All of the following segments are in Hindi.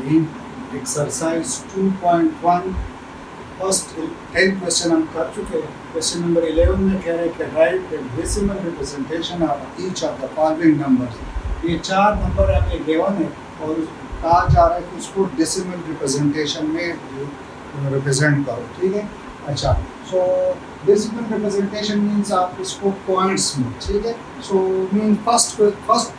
रहीम। एक्सरसाइज 2.1 फर्स्ट 10 क्वेश्चन हम कर चुके हैं। क्वेश्चन नंबर 11 में कह रहे हैं कि right the decimal representation of each of the following numbers. ये 4 नंबर हमें गिवन है और कहा जा रहा है कि उसको डेसिमल रिप्रेजेंटेशन में रिप्रेजेंट करो। ठीक है, अच्छा, सो डेसिमल रिप्रेजेंटेशन मीन्स आप इसको पॉइंट्स में, ठीक है, सो मीन फर्स्ट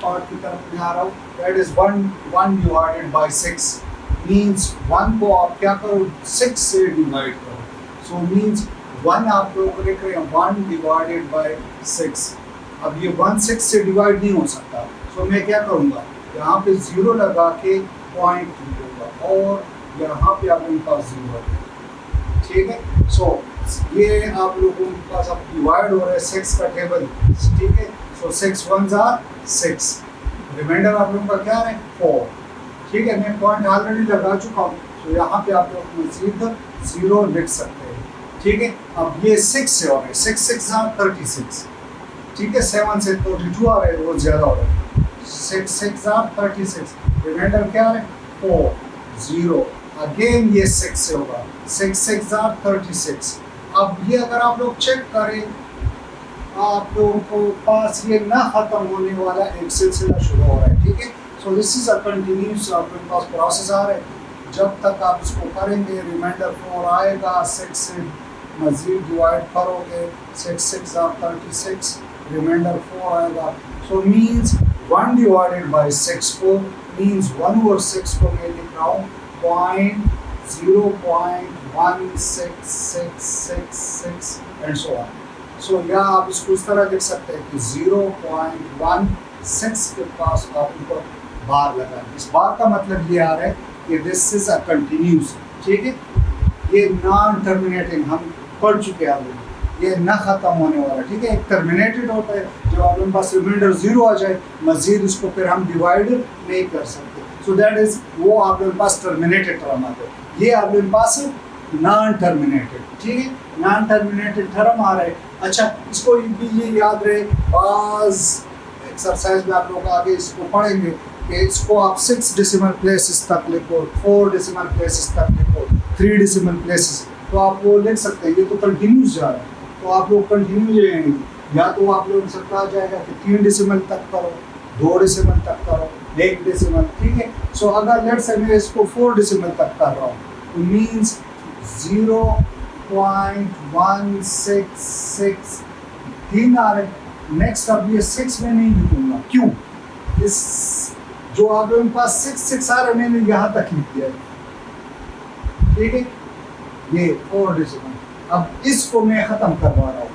पार्ट की तरफ मैं आ रहा हूँ, that is 1 divided bye 6 means 1 को आप क्या करो 6 से डिवाइड करो। सो मीन्स 1 आप लोग लिख रहे हैं 1 डिवाइडेड बाय 6। अब ये 1 6 से डिवाइड नहीं हो सकता, सो मैं क्या करूँगा यहाँ पे 0 लगा के पॉइंट लिखूँगा और यहाँ पे आप उनका 0। ठीक है, सो ये आप लोगों के पास अब डिवाइड हो रहा है 6 का टेबल। ठीक है, सो 6 1s are 6, रिमाइंडर आप लोगों का क्या है 4। ठीक है, मैं पॉइंट ऑलरेडी लगा चुका हूँ, तो यहाँ पे आप लोग मजीद 0 लिख सकते हैं। ठीक है, अब ये 6 से हो रहे हैं, 6 6 are 36। ठीक है, 7 से 42 आ रहे हैं, वो ज़्यादा हो रहा है। 6 6 are 36, रिमाइंडर क्या है 4 0। अगेन ये 6 से होगा, 6 6 are 36। अब ये अगर आप लोग चेक करें, आप लोगों को पास ये ना ख़त्म होने वाला एक सिलसिला शुरू हो रहा है। ठीक है, so this is a continuous आपके पास प्रोसेस आ रहा है। जब तक आप इसको करेंगे रिमाइंडर 4 आएगा, 6 से मज़ीद डिवाइड करोगे, 6 6 are 36, रिमाइंडर 4 आएगा। सो मीन्स 1 डिवाइडेड बाई 6 को मीन्स 1/6 को मैं लिख रहा हूँ 0.1666 एंड सो ऑन। सो या आप इसको इस तरह लिख सकते हैं कि 0.16 के पास आप ऊपर बार लगाएं। इस बार का मतलब ये आ रहा है कि दिस इज अ कंटिन्यूस। ठीक है, ये नॉन टर्मिनेटिंग हम पढ़ चुके हैं ऑलरेडी, ये ना ख़त्म होने वाला। ठीक है, एक टर्मिनेटेड होता है जब आप लोगों के पास रिमाइंडर 0 आ जाए, मज़ीद इसको फिर हम डिवाइड नहीं कर सकते। सो दैट इज़ वो आप लोगों के पास टर्मिनेटेड टर्म आता है। ये आप लोगों के पास नॉन टर्मिनेटेड। ठीक है, नॉन टर्मिनेटेड टर्म आ रहा है। अच्छा, इसको भी ये याद रहे, बाज़ एक्सरसाइज में आप लोग आगे इसको पढ़ेंगे कि इसको आप 6 डेसिमल प्लेसेस तक लिखो, 4 डेसिमल प्लेसेस तक लिखो, 3 डेसिमल प्लेसेस, तो आप वो लिख सकते हैं। ये तो कंटिन्यूस जा रहा है, तो आप लोग कंटिन्यू जाएंगे, या तो आप लोग सकता जाएगा कि 3 डेसिमल तक करो, 2 डेसिमल तक करो, 1 डेसिमल। ठीक है, सो अगर लेट्स से मैं इसको 4 डेसिमल तक कर रहा हूँ, तो मीन्स 0.166 3 आ रहे। नेक्स्ट अब ये 6 में नहीं लिखूंगा, क्यों? इस जो आप लोगों के पास 6 6 आ रहे मैंने यहाँ तक लिख दिया है। ठीक है, ये 4 डेसिमल। अब इसको मैं ख़त्म करवा रहा हूँ।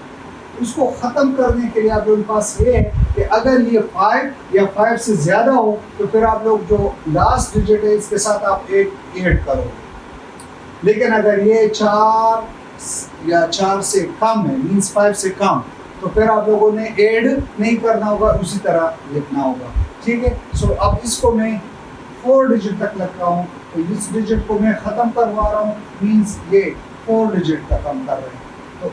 इसको ख़त्म करने के लिए आप लोगों के पास ये है कि अगर ये 5 या 5 से ज़्यादा हो तो फिर आप लोग जो लास्ट डिजिट है इसके साथ आप 8 ऐड करोगे। लेकिन अगर ये 4 या 4 से कम है, मीन्स 5 से कम, तो फिर आप लोगों ने ऐड नहीं करना होगा, उसी तरह लिखना होगा। ठीक है, सो अब इसको मैं 4 डिजिट तक लिख रहा हूँ, तो इस डिजिट को मैं ख़त्म करवा रहा हूँ, मीन्स ये 4 डिजिट तक हम कर रहे हैं। तो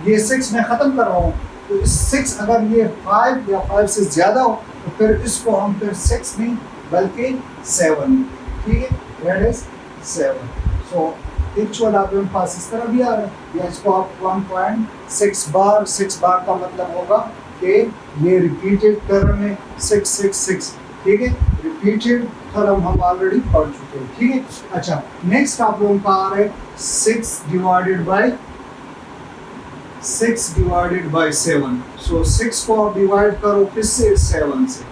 ये 6 में ख़त्म कर रहा हूँ, तो इस 6 अगर ये 5 या 5 से ज़्यादा हो तो फिर इसको हम फिर 6 नहीं बल्कि 7। ठीक है, दैट इज 7। सो एक्चुअल आप लोगों के पास इस तरह भी आ रहा है, या इसको आप 1.6 बार, 6 बार का मतलब होगा कि ये रिपीटेड टर्म है 666। ठीक है, रिपीटेड टर्म हम ऑलरेडी पढ़ चुके हैं। ठीक है, अच्छा, नेक्स्ट आप लोगों का आ रहा है 6 डिवाइडेड बाई 7। सो 6 को आप डिवाइड करो किससे? 7 से।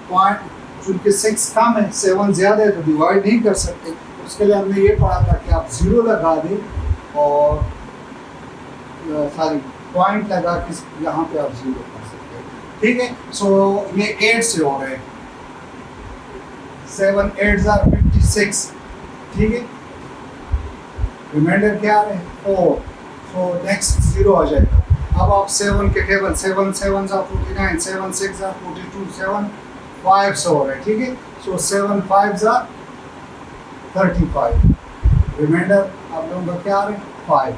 पॉइंट चूंकि 6 कम है, 7 ज़्यादा है, तो डिवाइड नहीं कर सकते। उसके लिए हमने ये पढ़ा था कि आप 0 लगा दें और सॉरी पॉइंट लगा के यहाँ पे आप 0 कर सकते हैं। ठीक है, सो ये 8 से हो रहे हैं, 7 8s are 56। ठीक है, रिमाइंडर क्या है 4, सो नेक्स्ट 0 आ जाएगा। अब आप 7 के table 7 7s are 49, 7 6s are 42, 7 5 से हो रहे हैं। ठीक है, सो 7 5s are 35, रिमाइंडर आप लोगों का क्या आ रहा है 5,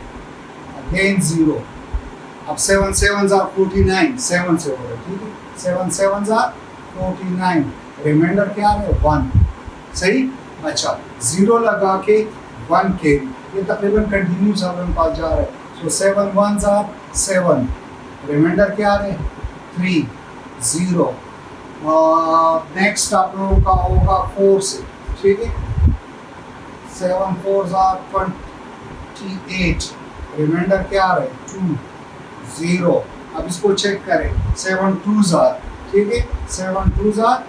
अगेन 0। अब 7 7s are 49, 7 से हो रहा है। ठीक है, 7 7s are 49, रिमाइंडर क्या है 1, सही। अच्छा 0 लगा के 1 कैरी, ये तकरीबन कंटिन्यूस हमारे पास जा रहा है। सो 7 1s आर 7, रिमाइंडर क्या है 3 0। नेक्स्ट आप लोगों का होगा 4 से, ठीक है। 7 4s आर 28, रिमाइंडर क्या है 2 0। अब इसको चेक करें, 7 2s आर, ठीक है, 7 2s आर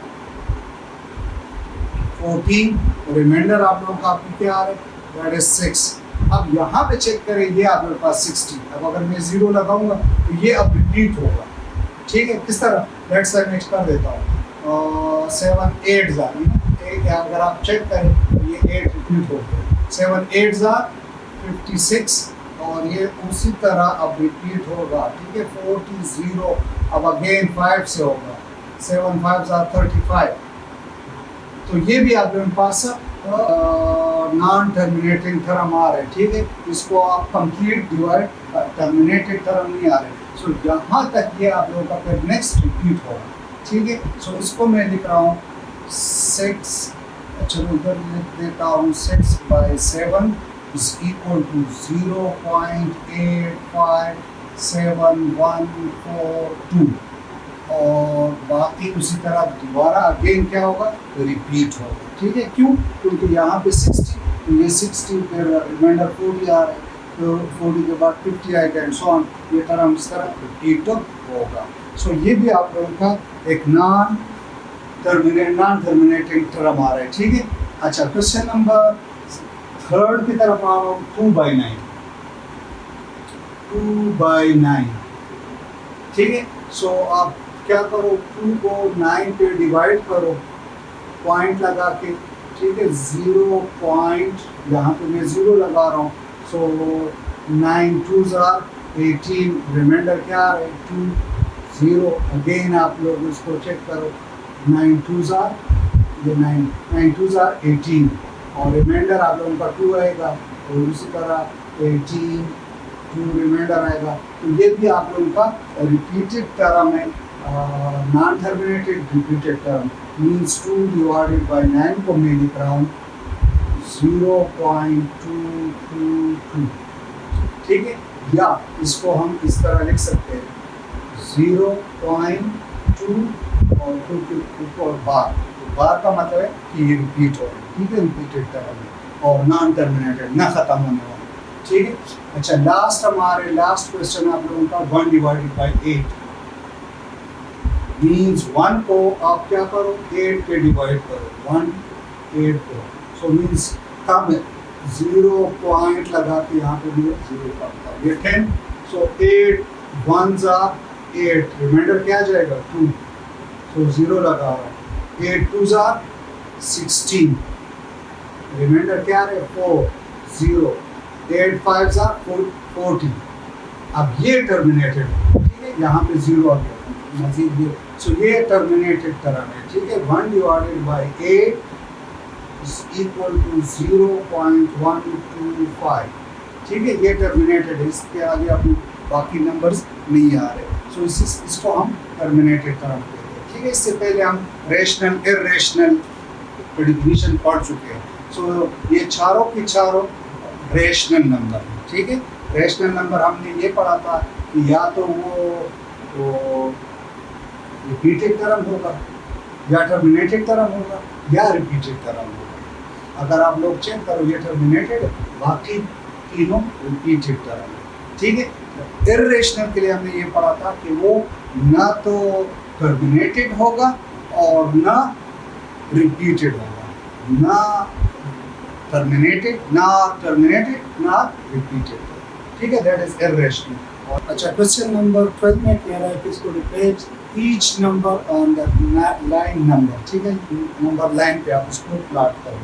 14, रिमाइंडर आप लोगों का आपकी क्या आ रहा है दैट इज 6। अब यहाँ पे चेक करें, ये आप लोगों के पास 60। अब अगर मैं 0 लगाऊंगा तो ये अब रिपीट होगा, ठीक है। किस तरह, लेट्स से नेक्स्ट कर देता हूँ। 7 8s आर, अगर आप चेक करें तो ये 8 रिपीट होगा। 7 8s आर 56 और ये उसी तरह अब रिपीट होगा, ठीक है। 40 0, अब अगेन 5 से होगा। 7 5s आर 35। तो ये भी आप लोगों के पास नॉन टर्मिनेटिंग थ्योरम आ रहा है, ठीक है। इसको आप कंप्लीट डिवाइड टर्मिनेटेड थ्योरम नहीं आ रहे। सो यहाँ तक ये आप लोगों का फिर नेक्स्ट रिपीट होगा, ठीक है। सो इसको मैं लिख रहा हूँ 6, चलो उधर लिख देता हूँ 6/7 is equal to 0.85742 और बाकी उसी तरह दोबारा अगेन क्या होगा रिपीट होगा, ठीक है। क्यों, क्योंकि यहाँ पे 60, तो ये 60 फिर रिमाइंडर 40 आ रहा है, तो 40 के बाद 50 आएगा एंड सो ऑन। ये तरह इस तरह रिपीट होगा। सो ये भी आप लोगों का एक नॉन टर्मिनेटिंग टर्म आ रहा है, ठीक है। अच्छा क्वेश्चन नंबर 3 की तरफ आ रहा हूँ। 2/9, 2/9, ठीक है। सो आप क्या करो, 2 को 9 पे डिवाइड करो पॉइंट लगा के, ठीक है। 0 पॉइंट, यहाँ पे मैं 0 लगा रहा हूँ। सो 9 2s आर 18, रिमाइंडर क्या आ रहा है 2 0। अगेन आप लोग इसको चेक करो, 9 2s आर, ये 9 2s आर 18 और रिमाइंडर आप लोगों का 2 आएगा और उसी तरह 18 2 रिमाइंडर आएगा। तो ये भी आप लोगों का रिपीटेड टर्म है, non terminated repeated term. Means 2 divided by 9 को मैं लिख रहा हूँ 0.222, ठीक है। या इसको हम इस तरह लिख सकते हैं 0.2 और 2 बार। बार का मतलब है कि ये रिपीट हो रहा है, ठीक है, रिपीटेड टर्म है और नॉन टर्मिनेटेड, ना खत्म होने वाला, ठीक है। अच्छा हमारे लास्ट क्वेश्चन आप लोगों का 1 डिवाइडेड बाय 8 मीन्स 1 को आप क्या करो 8 पे डिवाइड करो, 1 8 को। सो मीन्स कम है, 0 पॉइंट लगा के यहाँ पे भी 0 का मतलब ये 10। सो 8 1s आर 8, रिमाइंडर क्या आ जाएगा 2, सो 0 लगा रहा है। 8 2s आर 16, रिमाइंडर क्या आ रहा है 4 0। 8 5s आर 40। अब ये टर्मिनेटेड, ठीक है, यहाँ पे 0 आ गया मजीद ये। सो ये टर्मिनेटेड टर्म है, ठीक है। 1 divided by 8 is equal to 0.125, ठीक है। ये टर्मिनेटेड है, इसके आगे अपने बाकी नंबर्स नहीं आ रहे। सो इसको हम टर्मिनेटेड टर्म कहते हैं, ठीक है। इससे पहले हम रेशनल इर्रेशनल डिफिनीशन पढ़ चुके हैं। सो ये चारों की चारों रेशनल नंबर, ठीक है। रेशनल नंबर हमने ये पढ़ा था कि या तो वो रिपीटेड टर्म होगा या टर्मिनेटेड टर्म होगा या रिपीटेड टर्म होगा। अगर आप लोग चेक करो ये टर्मिनेटेड, बाकी तीनों रिपीटेड टर्म है, ठीक है। इर्रेशनल के लिए हमने ये पढ़ा था कि वो ना तो टर्मिनेटेड होगा और ना रिपीटेड होगा, ना टर्मिनेटेड ना रिपीटेड, ठीक है। That is irrational. और अच्छा क्वेश्चन नंबर 12 में कह रहा है कि इसको replace each number on the line number, ठीक है। नंबर लाइन पे आप उसको प्लॉट करो,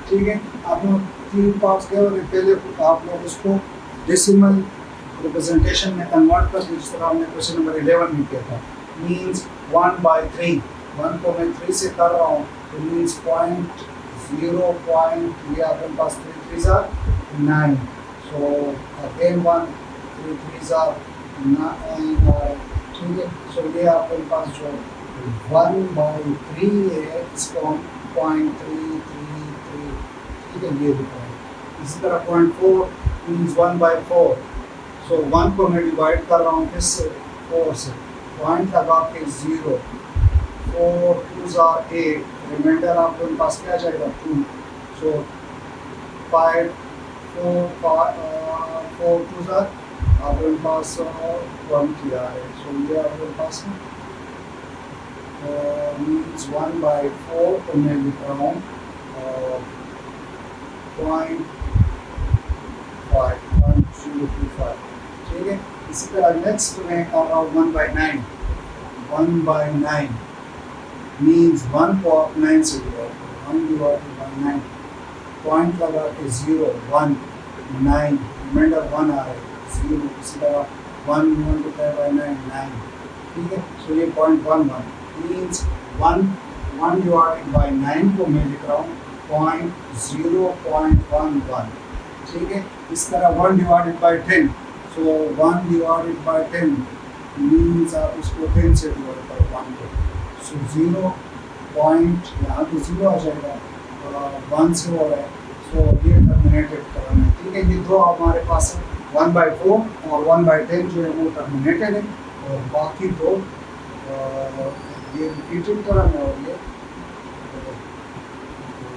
ठीक है। आप लोग 3 पार्ट्स के और पहले आप लोग उसको डेसिमल रिप्रेजेंटेशन में कन्वर्ट कर जिस तरह हमने क्वेश्चन नंबर 11 में किया था। मीन्स 1/3, 1 को मैं 3 से कर रहा हूँ तो मीन्स पॉइंट 0 पॉइंट, ये आपके पास 3 3s are 9। So again 1 3 3s are 9, ठीक है। सो ये आपके पास जो 1/3 है, इसको हम 0.333, ठीक है, ये लिखा है। इसी तरह 0.4 मीन्स 1/4, सो 1 को मैं डिवाइड कर रहा हूँ किससे, 4 से, पॉइंट लगा के 0, 4 2s are 8, रिमाइंडर आप लोगों के पास क्या जाएगा 2, सो 5 4 2s are आप लोगों के पास 20 आ रहे, सो ये आप लोगों के पास मीन्स 1/4 तो मैं लिख रहा हूँ 0.5, ठीक है। इसी तरह नेक्स्ट मैं कर रहा हूँ 1/9, 1/9 मीन्स 1 को आप 9 से डिवाइड करो, 1 डिवाइडेड बाई 9, पॉइंट लगा के 0 1 9, रिमाइंडर 1 आ रहा है 0, इसी तरह 1 मल्टीप्लाई बाई 9 9, ठीक है। सो ये 0.11 मीन्स 1 डिवाइडेड बाई 9 को मैं लिख रहा हूँ 0.11, ठीक है। इस तरह 1 divided by 10, so 1 divided by 10 means आप उसको 10 से डिवाइड करो 1 को, सो 0 पॉइंट यहाँ पे 0 आ जाएगा, 1 से हो रहा है, सो ये टर्मिनेटेड करना है, ठीक है। ये दो हमारे पास है 1/4 और 1/10 जो है वो टर्मिनेटेड है, और बाकी दो ये रिपीटेड टर्म है और ये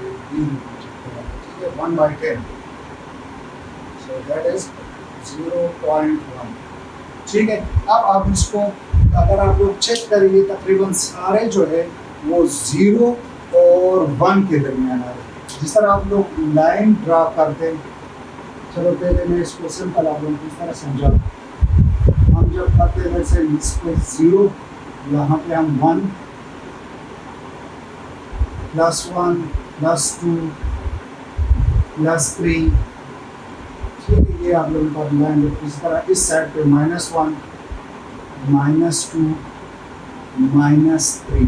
रिपीटेड टर्म है, ठीक है, 1/10, सो दैट इज 0.1, ठीक है। अब आप इसको अगर आप लोग चेक करेंगे तकरीबन सारे जो है वो 0 और 1 के दरमियान आ रहे हैं। जिस तरह आप लोग लाइन ड्रा करते हैं, चलो पहले मैं इसको सिंपल आप लोगों को इस तरह समझा, हम जब करते हैं वैसे इसको 0, यहाँ पे हम 1 +1 +2 +3, ठीक है, ये आप लोगों का लाइन। इस तरह इस साइड पे -1 -2 -3,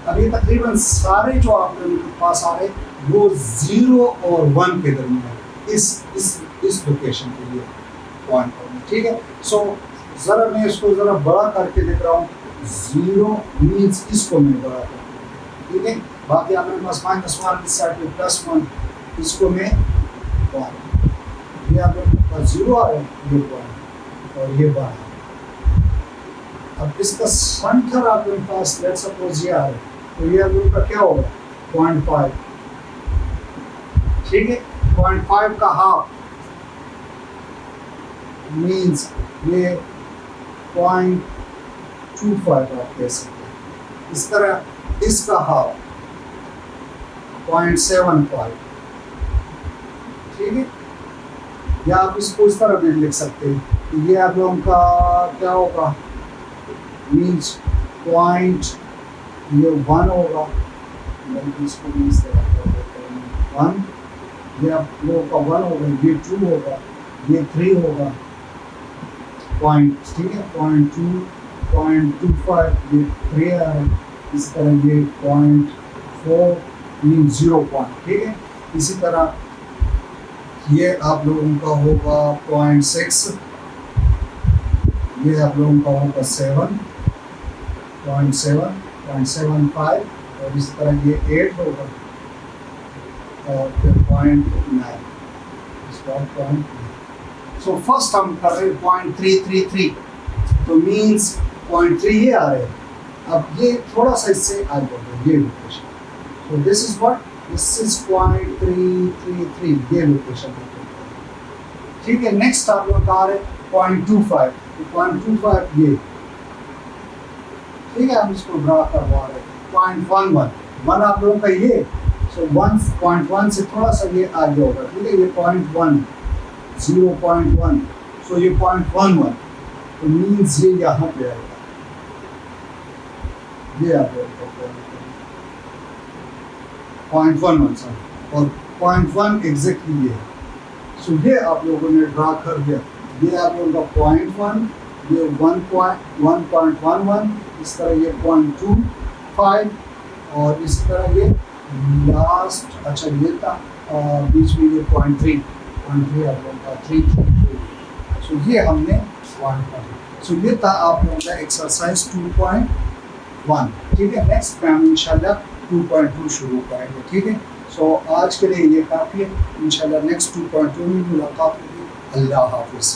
अब ये तकरीबन सारे जो आप लोगों के पास आ रहे वो 0 और 1 के दरमियान इस लोकेशन के लिए पॉइंट, ठीक है। सो ज़रा मैं इसको ज़रा बड़ा करके देख रहा हूँ, 0 मीन्स इसको मैं बड़ा करता हूँ, ठीक है। बाकी आप लोगों के पास -1 इस साइड पे +1, इसको मैं पॉइंट, ये आप लोगों के पास 0 आ रहा है, ये पॉइंट और ये बाहर। अब इसका सेंटर आप लोगों के पास लेट्स सपोज ये आ रहा है, तो ये आप लोगों का क्या होगा 0.5, ठीक है। 0.5 का हाफ मीन्स ये 0.25 आप कह सकते हैं। इस तरह इसका हाफ 0.75, ठीक है। या आप इसको इस तरह भी लिख सकते हैं, ये आप लोगों का क्या होगा मीन्स पॉइंट, ये 1 होगा, इसको मीन्स 1, ये आप लोगों का 1 होगा, ये 2 होगा, ये 3 होगा पॉइंट, ठीक है, 0.2 0.25 ये 3 आ रहा है, इस तरह ये 0.4 मीन्स 0 पॉइंट, ठीक है। इसी तरह ये आप लोगों का होगा 0.6, ये आप लोगों का होगा 7 0.7 0.75, और इस तरह ये 8 होगा, और फिर 0.9, इसका 0.9। सो फर्स्ट हम कर रहे हैं 0.333, तो मीन्स 0.3 ये आ रहे हैं। अब ये थोड़ा सा इससे आगे बढ़ रहे हैं, ये लोकेशन, तो this is what, this is 0.333, ये लोकेशन, ठीक है। नेक्स्ट आप लोग आ रहे हैं 0.25, 0.25 ये, ठीक है, हम इसको ड्रा करवा रहे हैं 0.11, 1 आप लोगों का ये, सो 1.1 से थोड़ा सा ये आगे होगा, ठीक है, ये 0.1 0.1, सो ये 0.11, तो मीन्स ये यहाँ पे आएगा, ये आप लोगों का 0.11 सर, और 0.1 एग्जैक्टली ये, सो ये आप लोगों ने ड्रा कर दिया। ये आप लोगों का 0.1, ये 1.11, इस तरह ये 0.25, और इस तरह ये लास्ट, अच्छा ये था बीच में ये 0.3 आप लोगों का 3, सो ये हमने 1 कर, सो ये था आप लोगों का एक्सरसाइज 2.4 2.1, ठीक है। नेक्स्ट में हम इंशाल्लाह 2.2 शुरू करेंगे, ठीक है। सो आज के लिए ये काफ़ी है, इंशाल्लाह नेक्स्ट 2.2 में मुलाकात होगी। अल्लाह हाफिज़।